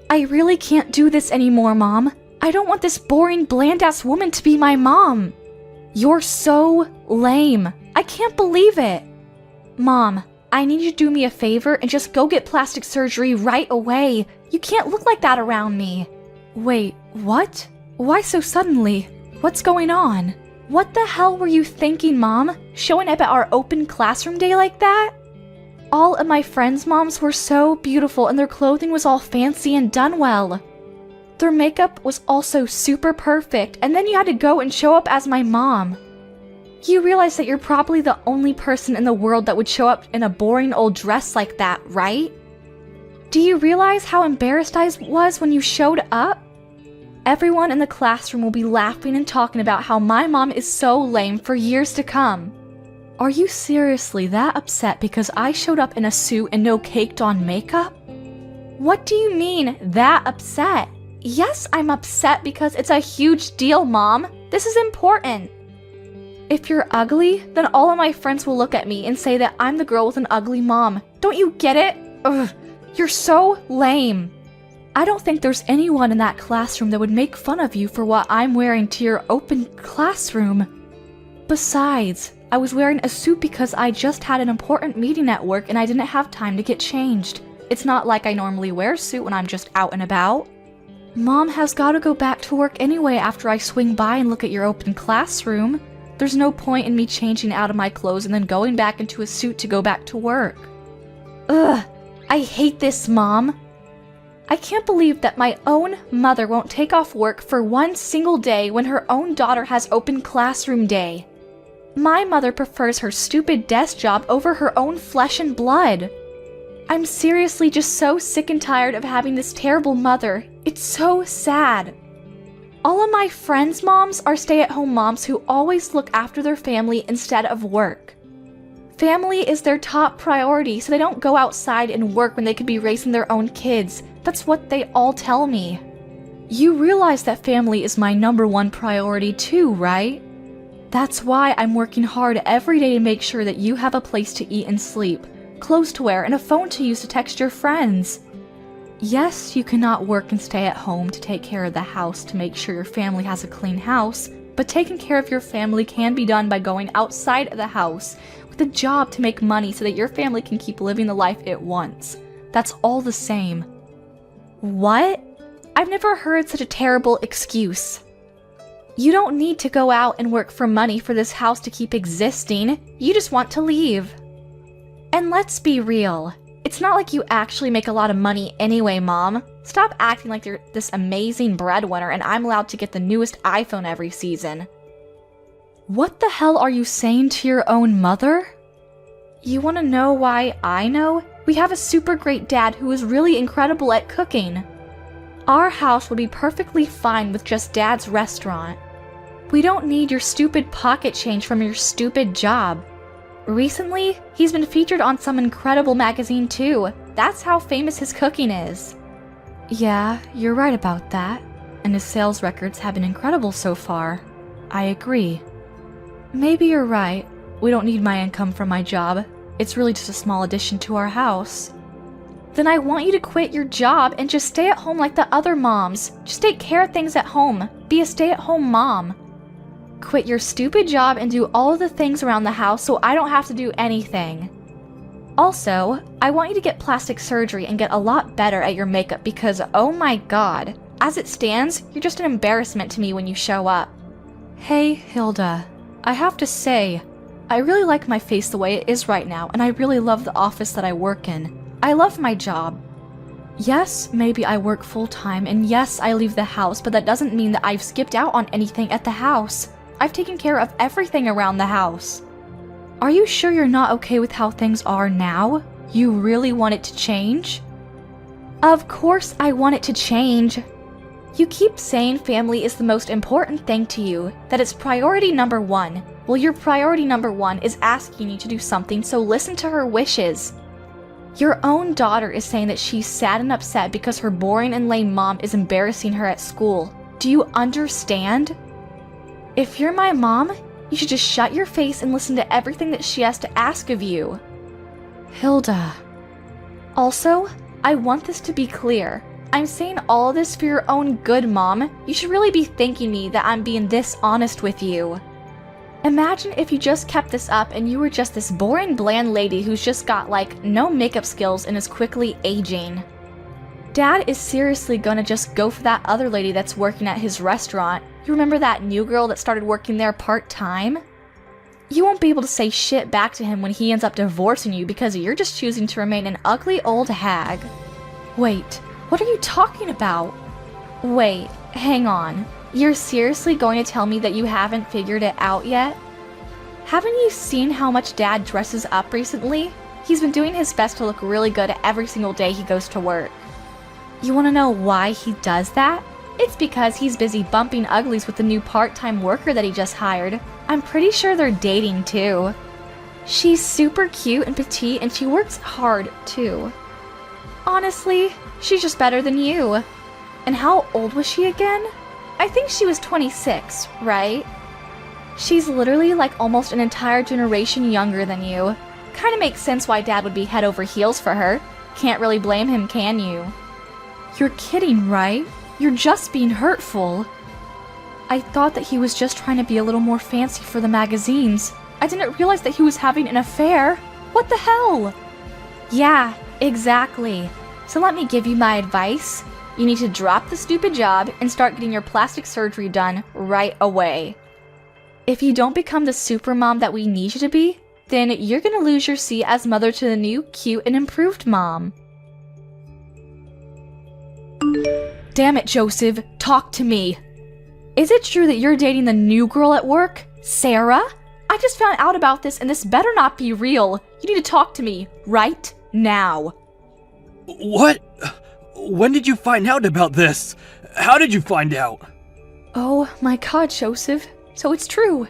I really can't do this anymore, Mom. I don't want this boring, bland-ass woman to be my mom. You're so lame. I can't believe it. Mom, I need you to do me a favor and just go get plastic surgery right away. You can't look like that around me. Wait, what? Why so suddenly? What's going on? What the hell were you thinking, Mom? Showing up at our open classroom day like that? All of my friends' moms were so beautiful and their clothing was all fancy and done well. Their makeup was also super perfect, and then you had to go and show up as my mom. You realize that you're probably the only person in the world that would show up in a boring old dress like that, right? Do you realize how embarrassed I was when you showed up? Everyone in the classroom will be laughing and talking about how my mom is so lame for years to come. Are you seriously that upset because I showed up in a suit and no caked-on makeup? What do you mean, that upset? Yes, I'm upset because it's a huge deal, Mom. This is important. If you're ugly, then all of my friends will look at me and say that I'm the girl with an ugly mom. Don't you get it? Ugh, you're so lame. I don't think there's anyone in that classroom that would make fun of you for what I'm wearing to your open classroom. Besides, I was wearing a suit because I just had an important meeting at work and I didn't have time to get changed. It's not like I normally wear a suit when I'm just out and about. Mom has got to go back to work anyway after I swing by and look at your open classroom. There's no point in me changing out of my clothes and then going back into a suit to go back to work. Ugh, I hate this, Mom. I can't believe that my own mother won't take off work for one single day when her own daughter has open classroom day. My mother prefers her stupid desk job over her own flesh and blood. I'm seriously just so sick and tired of having this terrible mother. It's so sad. All of my friends' moms are stay-at-home moms who always look after their family instead of work. Family is their top priority, so they don't go outside and work when they could be raising their own kids. That's what they all tell me. You realize that family is my #1 priority too, right? That's why I'm working hard every day to make sure that you have a place to eat and sleep, clothes to wear, and a phone to use to text your friends. Yes, you cannot work and stay at home to take care of the house to make sure your family has a clean house, but taking care of your family can be done by going outside of the house with a job to make money so that your family can keep living the life it wants. That's all the same. What? I've never heard such a terrible excuse. You don't need to go out and work for money for this house to keep existing. You just want to leave. And let's be real. It's not like you actually make a lot of money anyway, Mom. Stop acting like you're this amazing breadwinner and I'm allowed to get the newest iPhone every season. What the hell are you saying to your own mother? You want to know why I know? We have a super great dad who is really incredible at cooking. Our house would be perfectly fine with just Dad's restaurant. We don't need your stupid pocket change from your stupid job. Recently, he's been featured on some incredible magazine too. That's how famous his cooking is. Yeah, you're right about that. And his sales records have been incredible so far. I agree. Maybe you're right. We don't need my income from my job. It's really just a small addition to our house. Then I want you to quit your job and just stay at home like the other moms. Just take care of things at home. Be a stay-at-home mom. Quit your stupid job and do all of the things around the house so I don't have to do anything. Also, I want you to get plastic surgery and get a lot better at your makeup because, oh my god, as it stands, you're just an embarrassment to me when you show up. Hey, Hilda. I have to say, I really like my face the way it is right now, and I really love the office that I work in. I love my job. Yes, maybe I work full-time, and yes, I leave the house, but that doesn't mean that I've skipped out on anything at the house. I've taken care of everything around the house. Are you sure you're not okay with how things are now? You really want it to change? Of course I want it to change. You keep saying family is the most important thing to you, that it's priority #1. Well, your priority #1 is asking you to do something, so listen to her wishes. Your own daughter is saying that she's sad and upset because her boring and lame mom is embarrassing her at school. Do you understand? If you're my mom, you should just shut your face and listen to everything that she has to ask of you. Hilda. Also, I want this to be clear. I'm saying all this for your own good, Mom. You should really be thanking me that I'm being this honest with you. Imagine if you just kept this up and you were just this boring, bland lady who's just got, like, no makeup skills and is quickly aging. Dad is seriously gonna just go for that other lady that's working at his restaurant. You remember that new girl that started working there part-time? You won't be able to say shit back to him when he ends up divorcing you because you're just choosing to remain an ugly old hag. Wait, what are you talking about? Wait, hang on. You're seriously going to tell me that you haven't figured it out yet? Haven't you seen how much Dad dresses up recently? He's been doing his best to look really good every single day he goes to work. You want to know why he does that? It's because he's busy bumping uglies with the new part-time worker that he just hired. I'm pretty sure they're dating too. She's super cute and petite and she works hard too. Honestly, she's just better than you. And how old was she again? I think she was 26, right? She's literally like almost an entire generation younger than you. Kinda makes sense why Dad would be head over heels for her. Can't really blame him, can you? You're kidding, right? You're just being hurtful. I thought that he was just trying to be a little more fancy for the magazines. I didn't realize that he was having an affair. What the hell? Yeah, exactly. So let me give you my advice. You need to drop the stupid job and start getting your plastic surgery done right away. If you don't become the super mom that we need you to be, then you're gonna lose your seat as mother to the new, cute, and improved mom. Damn it, Joseph, talk to me. Is it true that you're dating the new girl at work, Sarah? I just found out about this and this better not be real. You need to talk to me right now. What? When did you find out about this? How did you find out? Oh my god, Joseph. So it's true.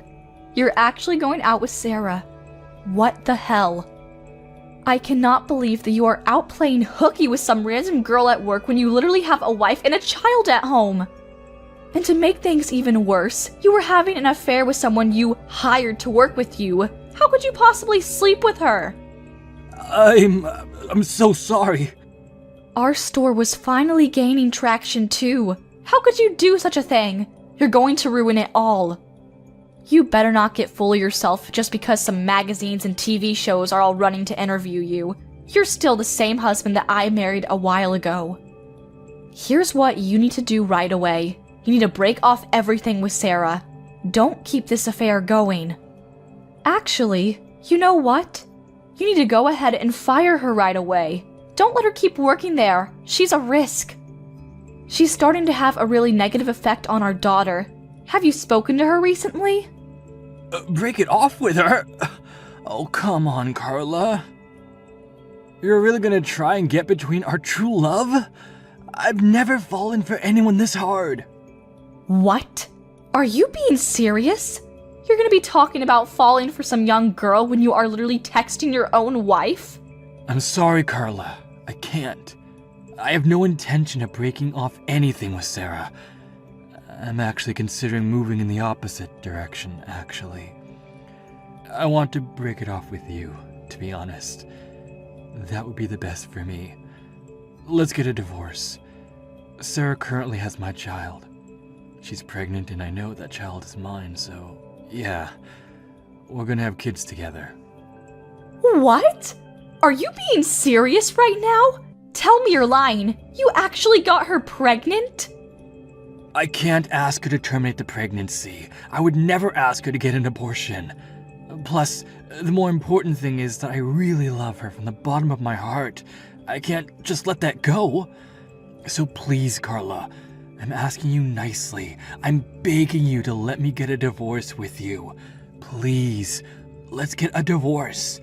You're actually going out with Sarah. What the hell? I cannot believe that you are out playing hooky with some random girl at work when you literally have a wife and a child at home. And to make things even worse, you were having an affair with someone you hired to work with you. How could you possibly sleep with her? I'm so sorry. Our store was finally gaining traction too. How could you do such a thing? You're going to ruin it all. You better not get full of yourself just because some magazines and TV shows are all running to interview you. You're still the same husband that I married a while ago. Here's what you need to do right away. You need to break off everything with Sarah. Don't keep this affair going. Actually, you know what? You need to go ahead and fire her right away. Don't let her keep working there. She's a risk. She's starting to have a really negative effect on our daughter. Have you spoken to her recently? Break it off with her? Oh, come on, Carla. You're really gonna try and get between our true love? I've never fallen for anyone this hard. What? Are you being serious? You're gonna be talking about falling for some young girl when you are literally texting your own wife? I'm sorry, Carla. I can't. I have no intention of breaking off anything with Sarah. I'm actually considering moving in the opposite direction, actually. I want to break it off with you, to be honest. That would be the best for me. Let's get a divorce. Sarah currently has my child. She's pregnant and I know that child is mine, so yeah, we're gonna have kids together. What? Are you being serious right now? Tell me you're lying. You actually got her pregnant? I can't ask her to terminate the pregnancy. I would never ask her to get an abortion. Plus, the more important thing is that I really love her from the bottom of my heart. I can't just let that go. So please, Carla, I'm asking you nicely. I'm begging you to let me get a divorce with you. Please, let's get a divorce.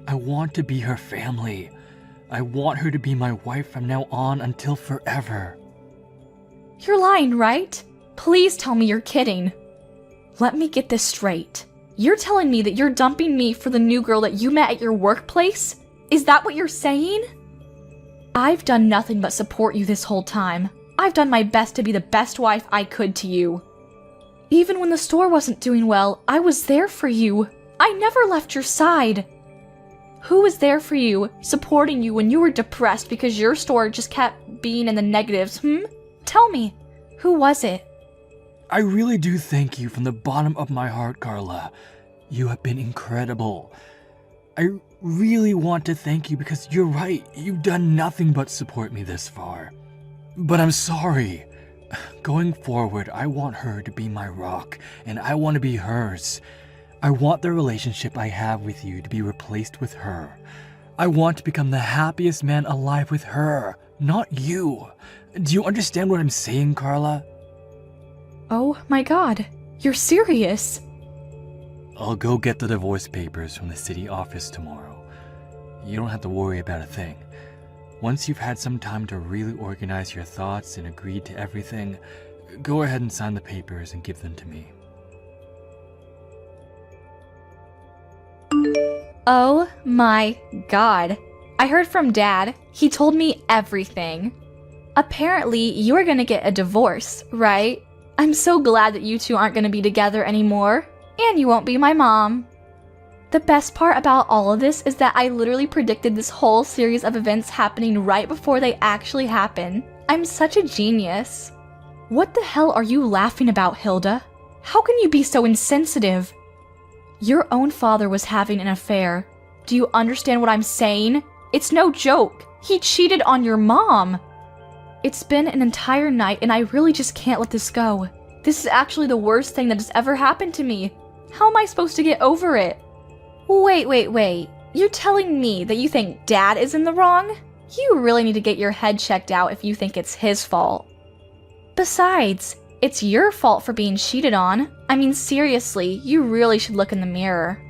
I want to be her family. I want her to be my wife from now on until forever. You're lying, right? Please tell me you're kidding. Let me get this straight. You're telling me that you're dumping me for the new girl that you met at your workplace? Is that what you're saying? I've done nothing but support you this whole time. I've done my best to be the best wife I could to you. Even when the store wasn't doing well, I was there for you. I never left your side. Who was there for you, supporting you when you were depressed because your store just kept being in the negatives, Tell me, who was it? I really do thank you from the bottom of my heart, Carla. You have been incredible. I really want to thank you because you're right, you've done nothing but support me this far. But I'm sorry. Going forward, I want her to be my rock, and I want to be hers. I want the relationship I have with you to be replaced with her. I want to become the happiest man alive with her, not you. Do you understand what I'm saying, Carla? Oh my god, you're serious. I'll go get the divorce papers from the city office tomorrow. You don't have to worry about a thing. Once you've had some time to really organize your thoughts and agreed to everything, go ahead and sign the papers and give them to me. Oh my god. I heard from Dad. He told me everything. Apparently, you're gonna get a divorce, right? I'm so glad that you two aren't gonna be together anymore, and you won't be my mom. The best part about all of this is that I literally predicted this whole series of events happening right before they actually happen. I'm such a genius. What the hell are you laughing about, Hilda? How can you be so insensitive? Your own father was having an affair. Do you understand what I'm saying? It's no joke. He cheated on your mom. It's been an entire night and I really just can't let this go. This is actually the worst thing that has ever happened to me. How am I supposed to get over it? Wait. You're telling me that you think Dad is in the wrong? You really need to get your head checked out if you think it's his fault. Besides, it's your fault for being cheated on. I mean, seriously, you really should look in the mirror.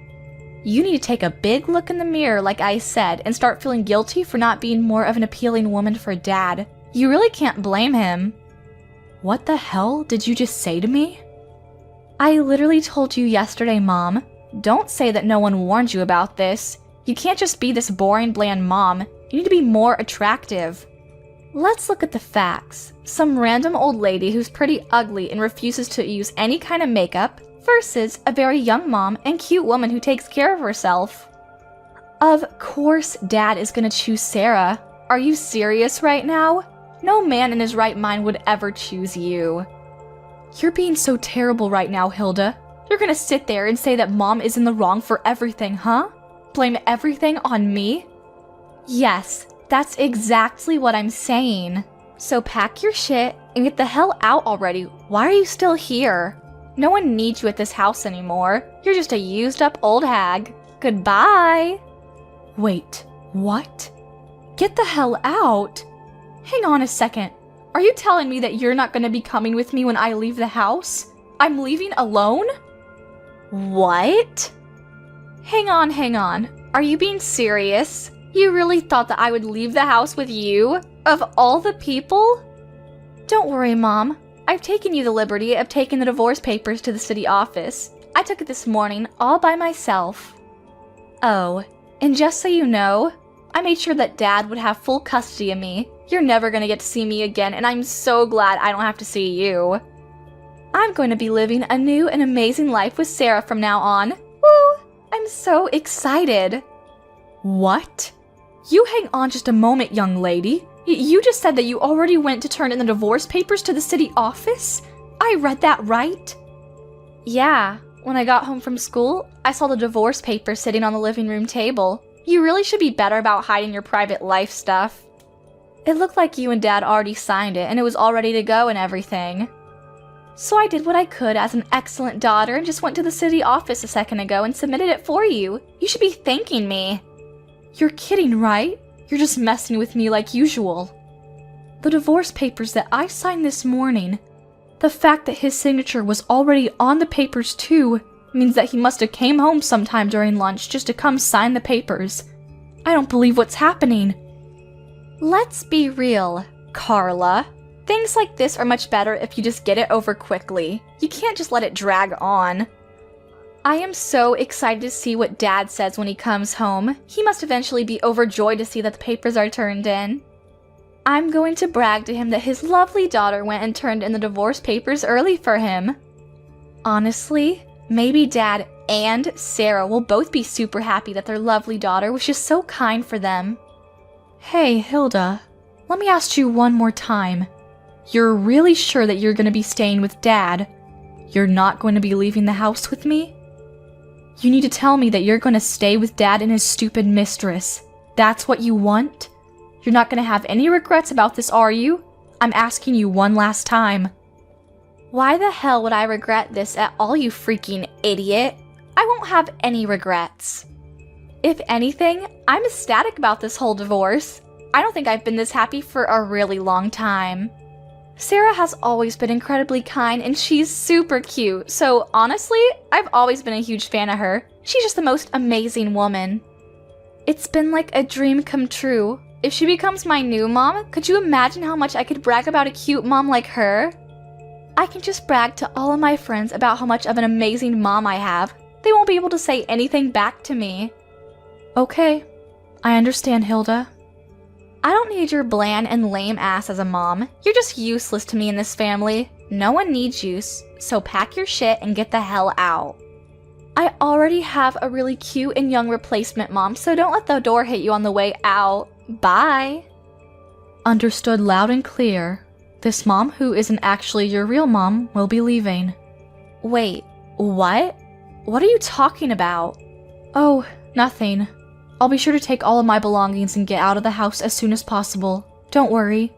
You need to take a big look in the mirror, like I said, and start feeling guilty for not being more of an appealing woman for Dad. You really can't blame him. What the hell did you just say to me? I literally told you yesterday, Mom. Don't say that no one warned you about this. You can't just be this boring, bland mom. You need to be more attractive. Let's look at the facts. Some random old lady who's pretty ugly and refuses to use any kind of makeup versus a very young mom and cute woman who takes care of herself. Of course Dad is gonna choose Sarah. Are you serious right now? No man in his right mind would ever choose you. You're being so terrible right now, Hilda. You're gonna sit there and say that Mom is in the wrong for everything, huh? Blame everything on me? Yes, that's exactly what I'm saying. So pack your shit and get the hell out already. Why are you still here? No one needs you at this house anymore. You're just a used up old hag. Goodbye. Wait, what? Get the hell out? Hang on a second. Are you telling me that you're not gonna be coming with me when I leave the house? I'm leaving alone? What? Hang on. Are you being serious? You really thought that I would leave the house with you? Of all the people? Don't worry, Mom. I've taken you the liberty of taking the divorce papers to the city office. I took it this morning, all by myself. Oh, and just so you know, I made sure that Dad would have full custody of me. You're never gonna get to see me again, and I'm so glad I don't have to see you. I'm going to be living a new and amazing life with Sarah from now on. Woo! I'm so excited. What? You hang on just a moment, young lady. You just said that you already went to turn in the divorce papers to the city office? I read that right? Yeah, when I got home from school, I saw the divorce papers sitting on the living room table. You really should be better about hiding your private life stuff. It looked like you and Dad already signed it and it was all ready to go and everything. So I did what I could as an excellent daughter and just went to the city office a second ago and submitted it for you. You should be thanking me. You're kidding, right? You're just messing with me like usual. The divorce papers that I signed this morning, the fact that his signature was already on the papers too, means that he must have came home sometime during lunch just to come sign the papers. I don't believe what's happening. Let's be real, Carla. Things like this are much better if you just get it over quickly. You can't just let it drag on. I am so excited to see what Dad says when he comes home. He must eventually be overjoyed to see that the papers are turned in. I'm going to brag to him that his lovely daughter went and turned in the divorce papers early for him. Honestly, Maybe Dad and Sarah will both be super happy that their lovely daughter was just so kind for them. Hey, Hilda, let me ask you one more time. You're really sure that you're going to be staying with Dad? You're not going to be leaving the house with me? You need to tell me that you're going to stay with Dad and his stupid mistress. That's what you want? You're not going to have any regrets about this, are you? I'm asking you one last time. Why the hell would I regret this at all, you freaking idiot? I won't have any regrets. If anything, I'm ecstatic about this whole divorce. I don't think I've been this happy for a really long time. Sarah has always been incredibly kind and she's super cute, so honestly, I've always been a huge fan of her. She's just the most amazing woman. It's been like a dream come true. If she becomes my new mom, could you imagine how much I could brag about a cute mom like her? I can just brag to all of my friends about how much of an amazing mom I have. They won't be able to say anything back to me. Okay, I understand, Hilda. I don't need your bland and lame ass as a mom. You're just useless to me in this family. No one needs you, so pack your shit and get the hell out. I already have a really cute and young replacement mom, so don't let the door hit you on the way out. Bye. Understood loud and clear. This mom, who isn't actually your real mom, will be leaving. Wait, what? What are you talking about? Oh, nothing. I'll be sure to take all of my belongings and get out of the house as soon as possible. Don't worry.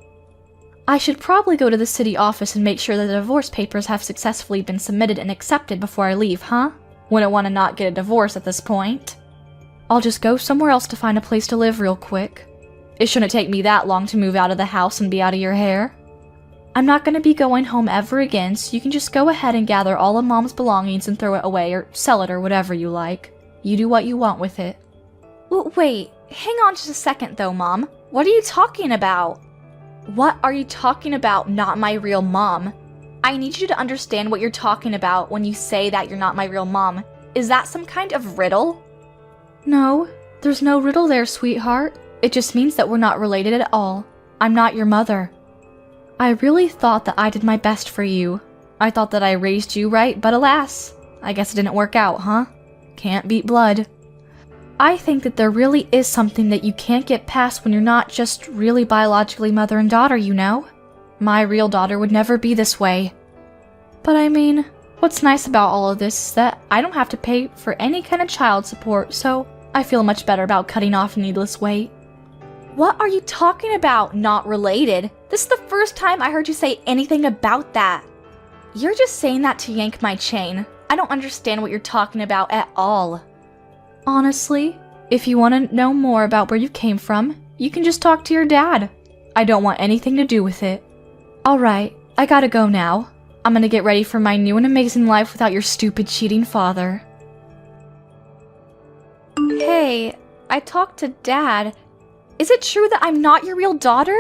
I should probably go to the city office and make sure that the divorce papers have successfully been submitted and accepted before I leave, huh? Wouldn't want to not get a divorce at this point. I'll just go somewhere else to find a place to live real quick. It shouldn't take me that long to move out of the house and be out of your hair. I'm not going to be going home ever again, so you can just go ahead and gather all of Mom's belongings and throw it away or sell it or whatever you like. You do what you want with it. Wait, hang on just a second though, Mom. What are you talking about? What are you talking about, not my real mom? I need you to understand what you're talking about when you say that you're not my real mom. Is that some kind of riddle? No, there's no riddle there, sweetheart. It just means that we're not related at all. I'm not your mother. I really thought that I did my best for you. I thought that I raised you right, but alas, I guess it didn't work out, huh? Can't beat blood. I think that there really is something that you can't get past when you're not just really biologically mother and daughter, you know? My real daughter would never be this way. But I mean, what's nice about all of this is that I don't have to pay for any kind of child support, so I feel much better about cutting off needless weight. What are you talking about, not related? This is the first time I heard you say anything about that. You're just saying that to yank my chain. I don't understand what you're talking about at all. Honestly, if you want to know more about where you came from, you can just talk to your dad. I don't want anything to do with it. Alright, I gotta go now. I'm gonna get ready for my new and amazing life without your stupid cheating father. Hey, I talked to Dad. Is it true that I'm not your real daughter?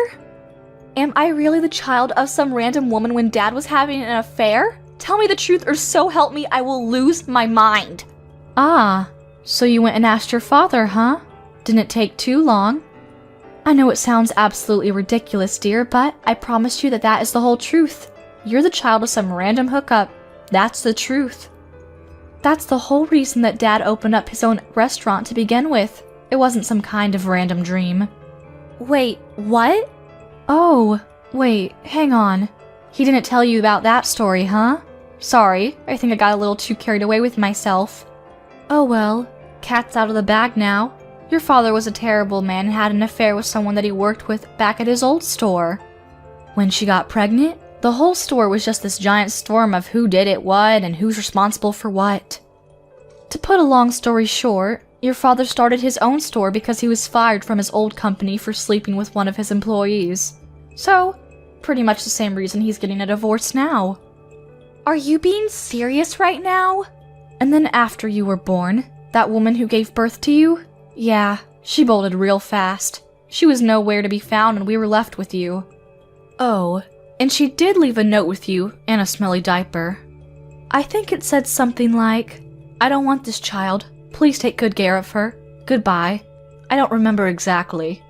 Am I really the child of some random woman when Dad was having an affair? Tell me the truth or so help me I will lose my mind. Ah, so you went and asked your father, huh? Didn't it take too long? I know it sounds absolutely ridiculous, dear, but I promise you that that is the whole truth. You're the child of some random hookup. That's the truth. That's the whole reason that Dad opened up his own restaurant to begin with. It wasn't some kind of random dream. Wait, what? Oh, wait, hang on. He didn't tell you about that story, huh? Sorry, I think I got a little too carried away with myself. Oh well, cat's out of the bag now. Your father was a terrible man and had an affair with someone that he worked with back at his old store. When she got pregnant, the whole store was just this giant storm of who did it what and who's responsible for what. To put a long story short, your father started his own store because he was fired from his old company for sleeping with one of his employees. So, pretty much the same reason he's getting a divorce now. Are you being serious right now? And then after you were born, that woman who gave birth to you? Yeah, she bolted real fast. She was nowhere to be found and we were left with you. Oh, and she did leave a note with you and a smelly diaper. I think it said something like, I don't want this child. Please take good care of her. Goodbye. I don't remember exactly.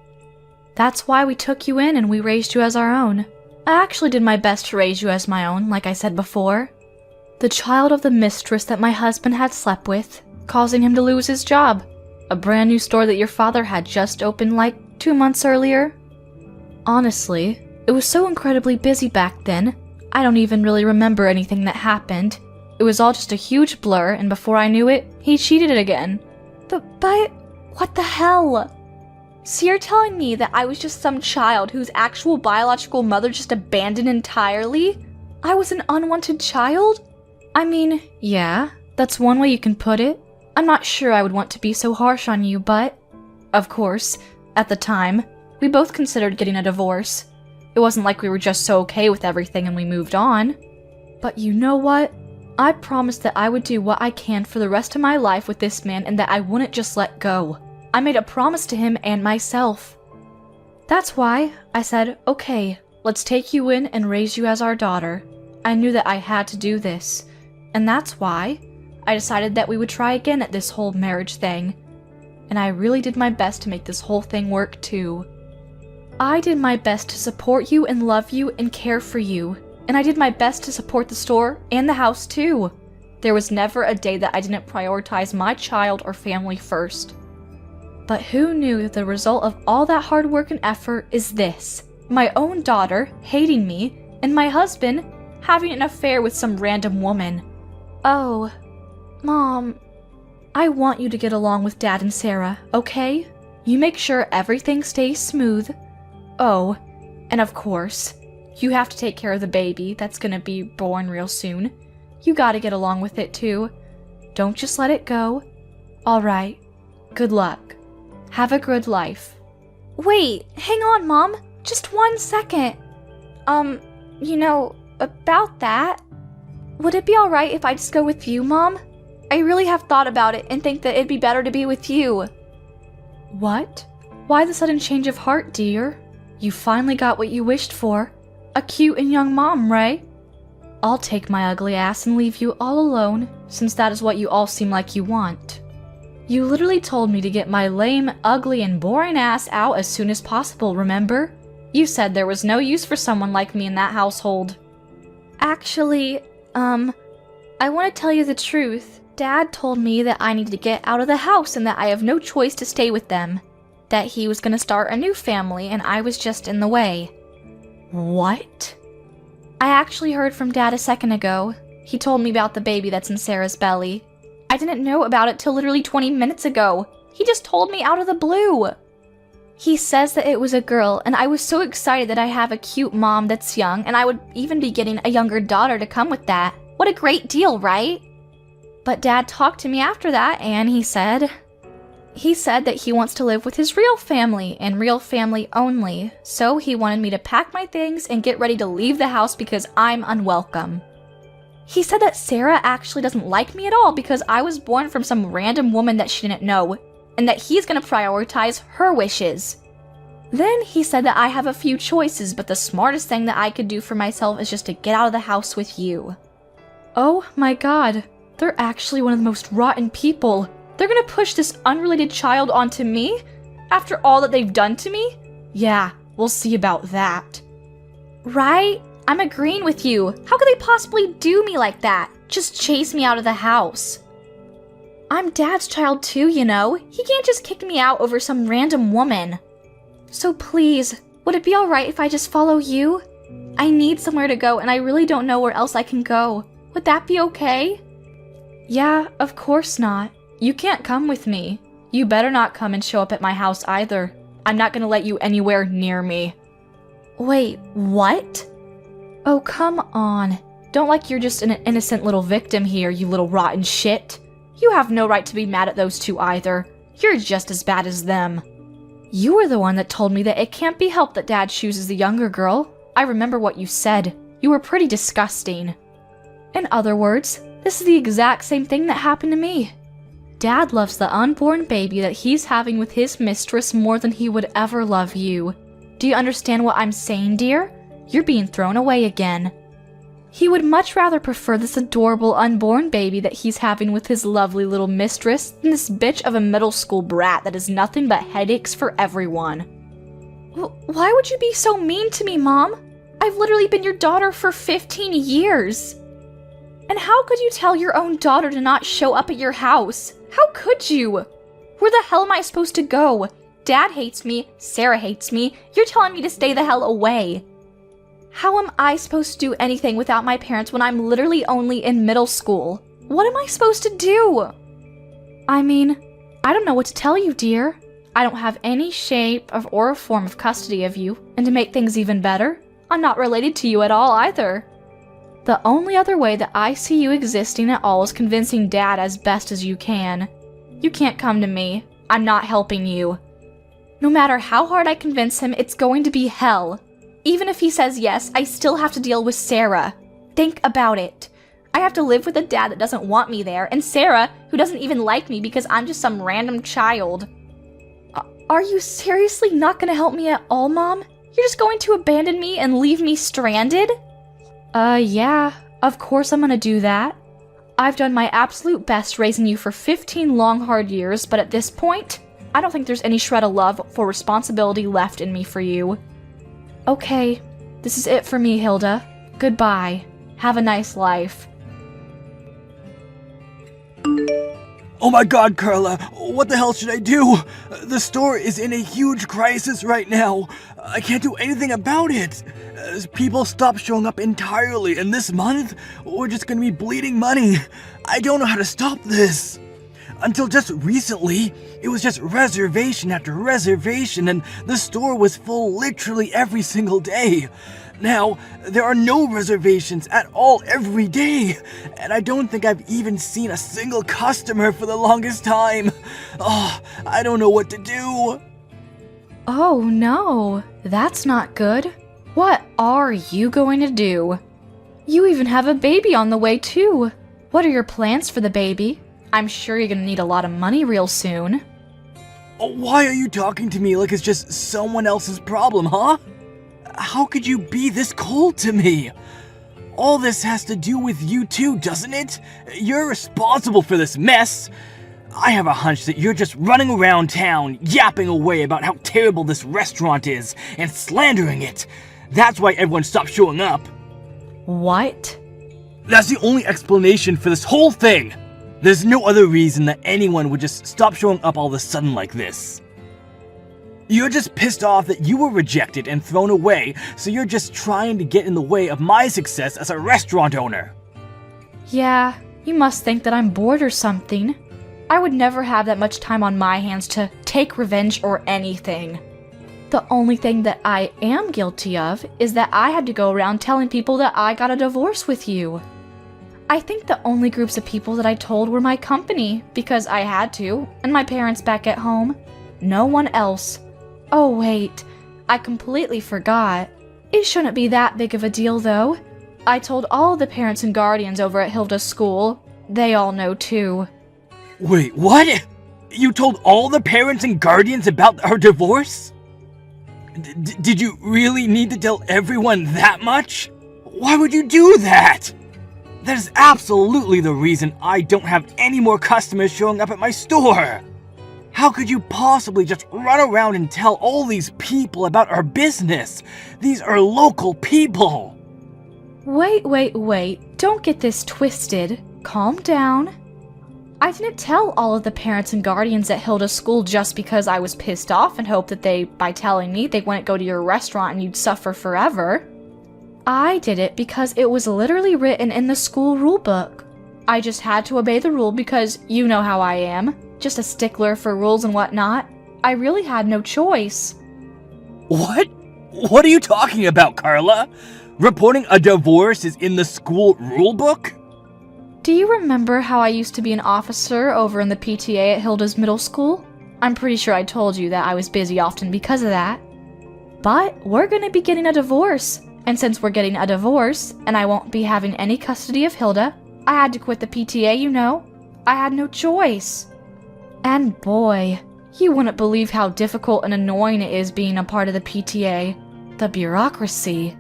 That's why we took you in and we raised you as our own. I actually did my best to raise you as my own, like I said before. The child of the mistress that my husband had slept with, causing him to lose his job. A brand new store that your father had just opened like 2 months earlier. Honestly, it was so incredibly busy back then, I don't even really remember anything that happened. It was all just a huge blur, and before I knew it, he cheated it again. But what the hell? So you're telling me that I was just some child whose actual biological mother just abandoned entirely? I was an unwanted child? I mean, yeah, that's one way you can put it. I'm not sure I would want to be so harsh on you, but... Of course, at the time, we both considered getting a divorce. It wasn't like we were just so okay with everything and we moved on. But you know what? I promised that I would do what I can for the rest of my life with this man and that I wouldn't just let go. I made a promise to him and myself. That's why I said, okay, let's take you in and raise you as our daughter. I knew that I had to do this. And that's why I decided that we would try again at this whole marriage thing. And I really did my best to make this whole thing work too. I did my best to support you and love you and care for you. And I did my best to support the store and the house too. There was never a day that I didn't prioritize my child or family first. But who knew that the result of all that hard work and effort is this? My own daughter hating me, and my husband having an affair with some random woman. Oh, Mom, I want you to get along with Dad and Sarah, okay? You make sure everything stays smooth. Oh, and of course, you have to take care of the baby that's gonna be born real soon. You gotta get along with it too. Don't just let it go. Alright, good luck. Have a good life. Wait, hang on, Mom. Just 1 second. About that. Would it be alright if I just go with you, Mom? I really have thought about it and think that it'd be better to be with you. What? Why the sudden change of heart, dear? You finally got what you wished for. A cute and young mom, right? I'll take my ugly ass and leave you all alone, since that is what you all seem like you want. You literally told me to get my lame, ugly, and boring ass out as soon as possible, remember? You said there was no use for someone like me in that household. Actually, I want to tell you the truth. Dad told me that I needed to get out of the house and that I have no choice to stay with them. That he was going to start a new family and I was just in the way. What? I actually heard from Dad a second ago. He told me about the baby that's in Sarah's belly. I didn't know about it till literally 20 minutes ago. He just told me out of the blue. He says that it was a girl, and I was so excited that I have a cute mom that's young, and I would even be getting a younger daughter to come with that. What a great deal, right? But Dad talked to me after that, and he said that he wants to live with his real family, and real family only. So he wanted me to pack my things and get ready to leave the house because I'm unwelcome. He said that Sarah actually doesn't like me at all because I was born from some random woman that she didn't know, and that he's gonna prioritize her wishes. Then he said that I have a few choices, but the smartest thing that I could do for myself is just to get out of the house with you. Oh my god, they're actually one of the most rotten people. They're gonna push this unrelated child onto me? After all that they've done to me? Yeah, we'll see about that. Right? I'm agreeing with you. How could they possibly do me like that? Just chase me out of the house. I'm Dad's child too, you know. He can't just kick me out over some random woman. So please, would it be alright if I just follow you? I need somewhere to go and I really don't know where else I can go. Would that be okay? Yeah, of course not. You can't come with me. You better not come and show up at my house either. I'm not gonna let you anywhere near me. Wait, what? Oh, come on. Don't like you're just an innocent little victim here, you little rotten shit. You have no right to be mad at those two either. You're just as bad as them. You were the one that told me that it can't be helped that Dad chooses the younger girl. I remember what you said. You were pretty disgusting. In other words, this is the exact same thing that happened to me. Dad loves the unborn baby that he's having with his mistress more than he would ever love you. Do you understand what I'm saying, dear? You're being thrown away again. He would much rather prefer this adorable unborn baby that he's having with his lovely little mistress than this bitch of a middle school brat that is nothing but headaches for everyone. Why would you be so mean to me, Mom? I've literally been your daughter for 15 years. And how could you tell your own daughter to not show up at your house? How could you? Where the hell am I supposed to go? Dad hates me, Sarah hates me, you're telling me to stay the hell away. How am I supposed to do anything without my parents when I'm literally only in middle school? What am I supposed to do? I mean, I don't know what to tell you, dear. I don't have any shape or form of custody of you, and to make things even better, I'm not related to you at all either. The only other way that I see you existing at all is convincing Dad as best as you can. You can't come to me. I'm not helping you. No matter how hard I convince him, it's going to be hell. Even if he says yes, I still have to deal with Sarah. Think about it. I have to live with a dad that doesn't want me there, and Sarah, who doesn't even like me because I'm just some random child. Are you seriously not going to help me at all, Mom? You're just going to abandon me and leave me stranded? Yeah, of course I'm gonna do that. I've done my absolute best raising you for 15 long, hard years, but at this point, I don't think there's any shred of love or responsibility left in me for you. Okay, this is it for me, Hilda. Goodbye. Have a nice life. Oh my god, Carla, what the hell should I do? The store is in a huge crisis right now. I can't do anything about it. People stopped showing up entirely, and this month, we're just gonna be bleeding money. I don't know how to stop this. Until just recently, it was just reservation after reservation, and the store was full literally every single day. Now, there are no reservations at all every day, and I don't think I've even seen a single customer for the longest time. Oh, I don't know what to do. Oh no, that's not good. What are you going to do? You even have a baby on the way too. What are your plans for the baby? I'm sure you're gonna need a lot of money real soon. Why are you talking to me like it's just someone else's problem, huh? How could you be this cold to me? All this has to do with you too, doesn't it? You're responsible for this mess. I have a hunch that you're just running around town, yapping away about how terrible this restaurant is, and slandering it. That's why everyone stopped showing up. What? That's the only explanation for this whole thing. There's no other reason that anyone would just stop showing up all of a sudden like this. You're just pissed off that you were rejected and thrown away, so you're just trying to get in the way of my success as a restaurant owner. Yeah, you must think that I'm bored or something. I would never have that much time on my hands to take revenge or anything. The only thing that I am guilty of is that I had to go around telling people that I got a divorce with you. I think the only groups of people that I told were my company, because I had to, and my parents back at home. No one else. Oh wait, I completely forgot. It shouldn't be that big of a deal though. I told all the parents and guardians over at Hilda's school. They all know too. Wait, what? You told all the parents and guardians about our divorce? Did you really need to tell everyone that much? Why would you do that? That is absolutely the reason I don't have any more customers showing up at my store. How could you possibly just run around and tell all these people about our business? These are local people. Wait. Don't get this twisted. Calm down. I didn't tell all of the parents and guardians at Hilda's school just because I was pissed off and hoped that by telling me, they wouldn't go to your restaurant and you'd suffer forever. I did it because it was literally written in the school rule book. I just had to obey the rule because you know how I am. Just a stickler for rules and whatnot. I really had no choice. What? What are you talking about, Carla? Reporting a divorce is in the school rule book? Do you remember how I used to be an officer over in the PTA at Hilda's middle school? I'm pretty sure I told you that I was busy often because of that. But we're gonna be getting a divorce. And since we're getting a divorce, and I won't be having any custody of Hilda, I had to quit the PTA, you know. I had no choice. And boy, you wouldn't believe how difficult and annoying it is being a part of the PTA. The bureaucracy.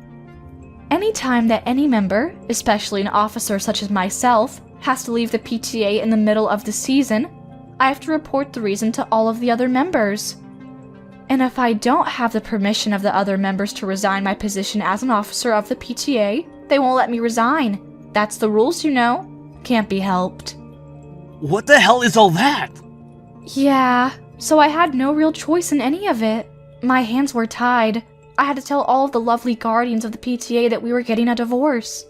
Anytime that any member, especially an officer such as myself, has to leave the PTA in the middle of the season, I have to report the reason to all of the other members. And if I don't have the permission of the other members to resign my position as an officer of the PTA, they won't let me resign. That's the rules, you know. Can't be helped. What the hell is all that? Yeah, so I had no real choice in any of it. My hands were tied. I had to tell all of the lovely guardians of the PTA that we were getting a divorce.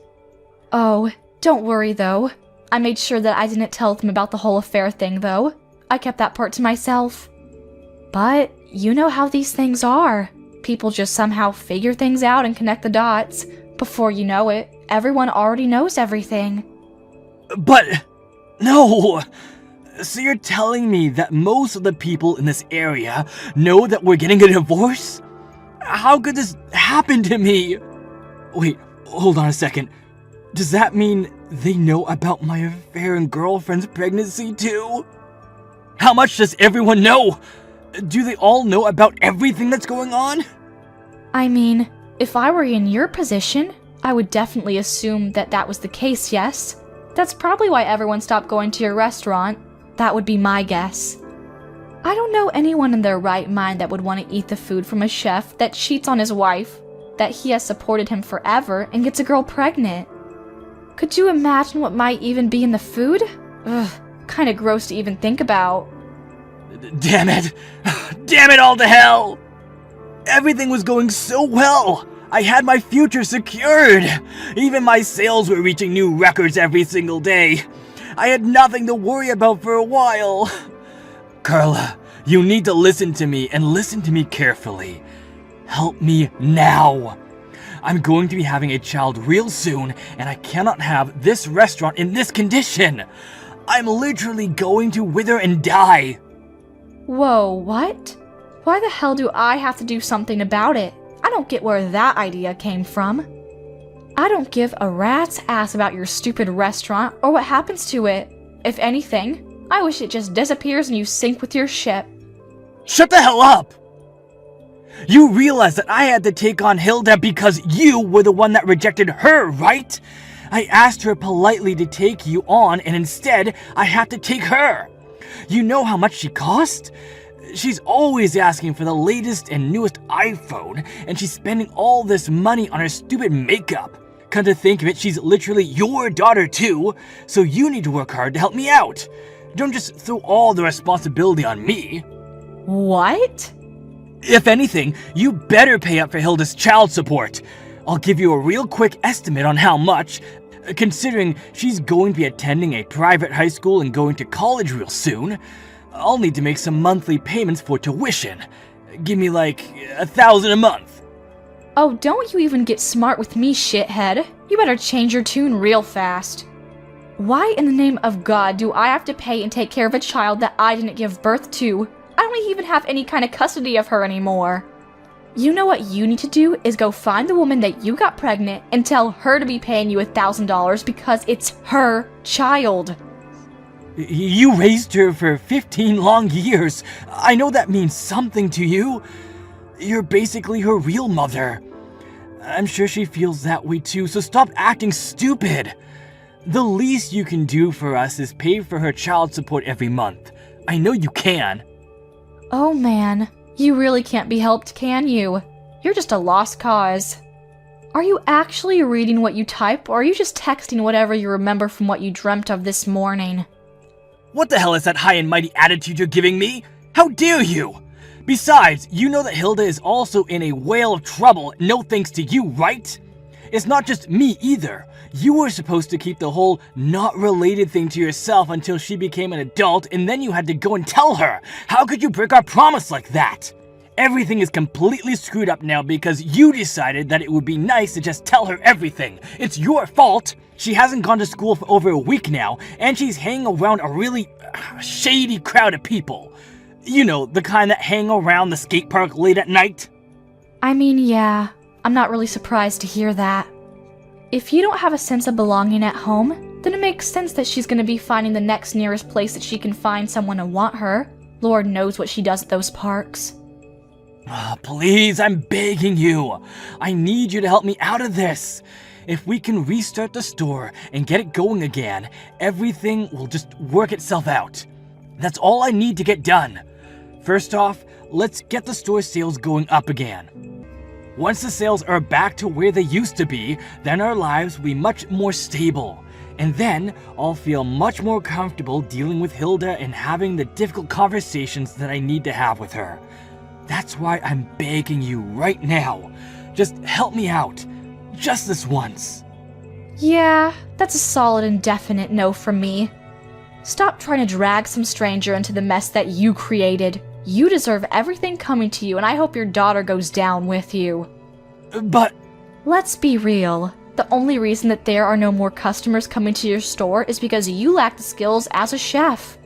Oh, don't worry though. I made sure that I didn't tell them about the whole affair thing though. I kept that part to myself. But you know how these things are. People just somehow figure things out and connect the dots. Before you know it, everyone already knows everything. But, no! So you're telling me that most of the people in this area know that we're getting a divorce? How could this happen to me? Wait, hold on a second. Does that mean they know about my affair and girlfriend's pregnancy too? How much does everyone know? Do they all know about everything that's going on? I mean, if I were in your position, I would definitely assume that that was the case, yes? That's probably why everyone stopped going to your restaurant. That would be my guess. I don't know anyone in their right mind that would want to eat the food from a chef that cheats on his wife, that he has supported him forever and gets a girl pregnant. Could you imagine what might even be in the food? Ugh, kinda gross to even think about. Damn it! Damn it all to hell! Everything was going so well! I had my future secured! Even my sales were reaching new records every single day. I had nothing to worry about for a while. Carla, you need to listen to me and listen to me carefully. Help me now. I'm going to be having a child real soon, and I cannot have this restaurant in this condition. I'm literally going to wither and die. Whoa, what? Why the hell do I have to do something about it? I don't get where that idea came from. I don't give a rat's ass about your stupid restaurant or what happens to it. If anything, I wish it just disappears and you sink with your ship. Shut the hell up! You realize that I had to take on Hilda because you were the one that rejected her, right? I asked her politely to take you on, and instead, I had to take her. You know how much she cost? She's always asking for the latest and newest iPhone, and she's spending all this money on her stupid makeup. Come to think of it, she's literally your daughter too, so you need to work hard to help me out. Don't just throw all the responsibility on me. What? If anything, you better pay up for Hilda's child support. I'll give you a real quick estimate on how much, considering she's going to be attending a private high school and going to college real soon. I'll need to make some monthly payments for tuition. Give me like $1,000 a month. Oh, don't you even get smart with me, shithead. You better change your tune real fast. Why in the name of God do I have to pay and take care of a child that I didn't give birth to? I don't even have any kind of custody of her anymore. You know what you need to do is go find the woman that you got pregnant and tell her to be paying you $1,000 because it's her child. You raised her for 15 long years. I know that means something to you. You're basically her real mother. I'm sure she feels that way too, so stop acting stupid. The least you can do for us is pay for her child support every month. I know you can. Oh man, you really can't be helped, can you? You're just a lost cause. Are you actually reading what you type, or are you just texting whatever you remember from what you dreamt of this morning? What the hell is that high and mighty attitude you're giving me? How dare you? Besides, you know that Hilda is also in a whale of trouble, no thanks to you, right? It's not just me either. You were supposed to keep the whole not related thing to yourself until she became an adult, and then you had to go and tell her. How could you break our promise like that? Everything is completely screwed up now because you decided that it would be nice to just tell her everything. It's your fault. She hasn't gone to school for over a week now, and she's hanging around a really shady crowd of people. You know, the kind that hang around the skate park late at night. I mean, yeah, I'm not really surprised to hear that. If you don't have a sense of belonging at home, then it makes sense that she's gonna be finding the next nearest place that she can find someone to want her. Lord knows what she does at those parks. Please, I'm begging you. I need you to help me out of this. If we can restart the store and get it going again, everything will just work itself out. That's all I need to get done. First off, let's get the store sales going up again. Once the sales are back to where they used to be, then our lives will be much more stable. And then I'll feel much more comfortable dealing with Hilda and having the difficult conversations that I need to have with her. That's why I'm begging you right now. Just help me out. Just this once. Yeah, that's a solid and definite no from me. Stop trying to drag some stranger into the mess that you created. You deserve everything coming to you, and I hope your daughter goes down with you. But... Let's be real. The only reason that there are no more customers coming to your store is because you lack the skills as a chef.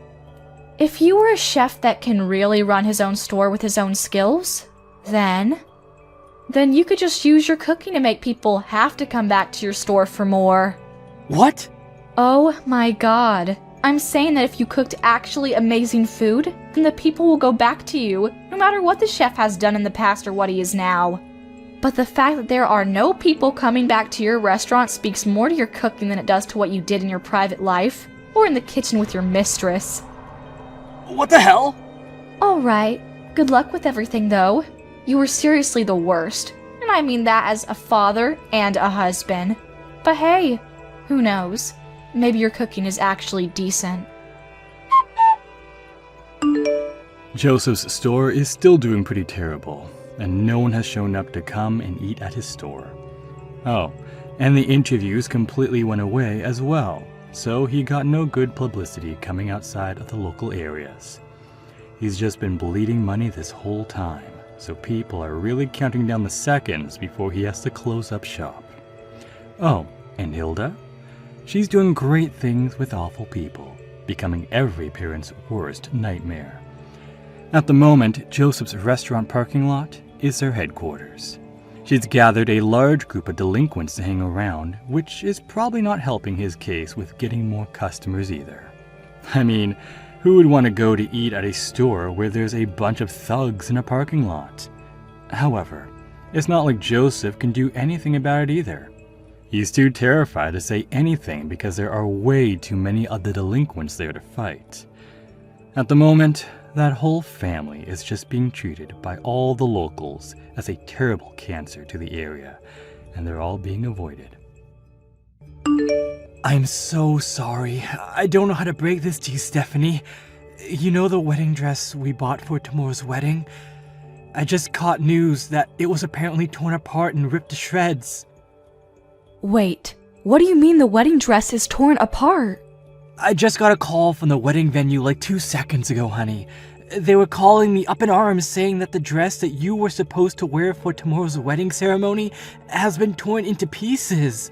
If you were a chef that can really run his own store with his own skills, then you could just use your cooking to make people have to come back to your store for more. What? Oh my god. I'm saying that if you cooked actually amazing food, then the people will go back to you, no matter what the chef has done in the past or what he is now. But the fact that there are no people coming back to your restaurant speaks more to your cooking than it does to what you did in your private life, or in the kitchen with your mistress. What the hell? Alright, good luck with everything though. You were seriously the worst, and I mean that as a father and a husband. But hey, who knows? Maybe your cooking is actually decent. Joseph's store is still doing pretty terrible, and no one has shown up to come and eat at his store. Oh, and the interviews completely went away as well, so he got no good publicity coming outside of the local areas. He's just been bleeding money this whole time, so people are really counting down the seconds before he has to close up shop. Oh, and Hilda? She's doing great things with awful people, becoming every parent's worst nightmare. At the moment, Joseph's restaurant parking lot is their headquarters. She's gathered a large group of delinquents to hang around, which is probably not helping his case with getting more customers either. I mean, who would want to go to eat at a store where there's a bunch of thugs in a parking lot? However, it's not like Joseph can do anything about it either. He's too terrified to say anything because there are way too many other delinquents there to fight. At the moment, that whole family is just being treated by all the locals as a terrible cancer to the area, and they're all being avoided. I'm so sorry. I don't know how to break this to you, Stephanie. You know the wedding dress we bought for tomorrow's wedding? I just caught news that it was apparently torn apart and ripped to shreds. Wait, what do you mean the wedding dress is torn apart? I just got a call from the wedding venue like 2 seconds ago, honey. They were calling me up in arms saying that the dress that you were supposed to wear for tomorrow's wedding ceremony has been torn into pieces.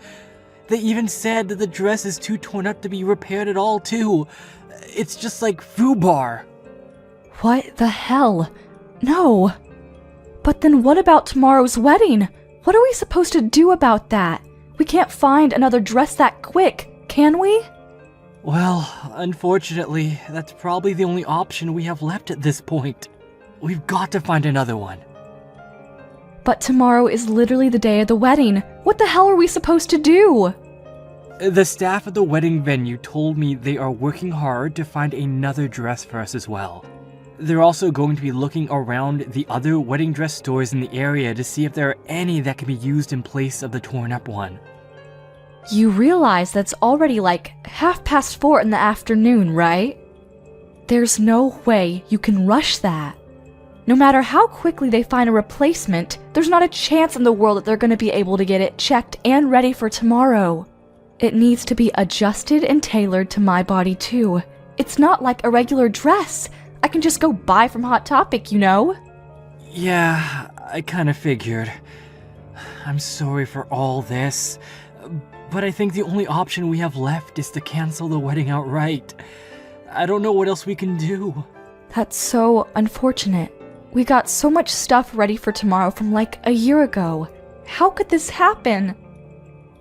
They even said that the dress is too torn up to be repaired at all, too. It's just like foobar. What the hell? No. But then what about tomorrow's wedding? What are we supposed to do about that? We can't find another dress that quick, can we? Well, unfortunately, that's probably the only option we have left at this point. We've got to find another one. But tomorrow is literally the day of the wedding. What the hell are we supposed to do? The staff at the wedding venue told me they are working hard to find another dress for us as well. They're also going to be looking around the other wedding dress stores in the area to see if there are any that can be used in place of the torn up one. You realize that's already like 4:30 in the afternoon, right? There's no way you can rush that. No matter how quickly they find a replacement, there's not a chance in the world that they're going to be able to get it checked and ready for tomorrow. It needs to be adjusted and tailored to my body too. It's not like a regular dress. I can just go buy from Hot Topic, you know? Yeah, I kind of figured. I'm sorry for all this, but I think the only option we have left is to cancel the wedding outright. I don't know what else we can do. That's so unfortunate. We got so much stuff ready for tomorrow from like a year ago. How could this happen?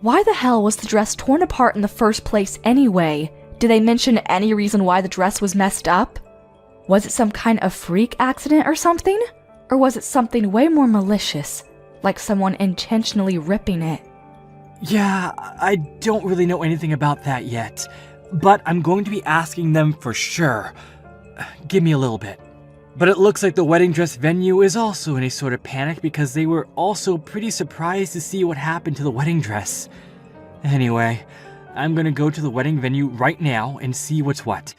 Why the hell was the dress torn apart in the first place anyway? Did they mention any reason why the dress was messed up? Was it some kind of freak accident or something? Or was it something way more malicious, like someone intentionally ripping it? Yeah, I don't really know anything about that yet, but I'm going to be asking them for sure. Give me a little bit. But it looks like the wedding dress venue is also in a sort of panic because they were also pretty surprised to see what happened to the wedding dress. Anyway, I'm gonna go to the wedding venue right now and see what's what.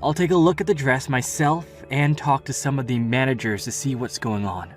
I'll take a look at the dress myself and talk to some of the managers to see what's going on.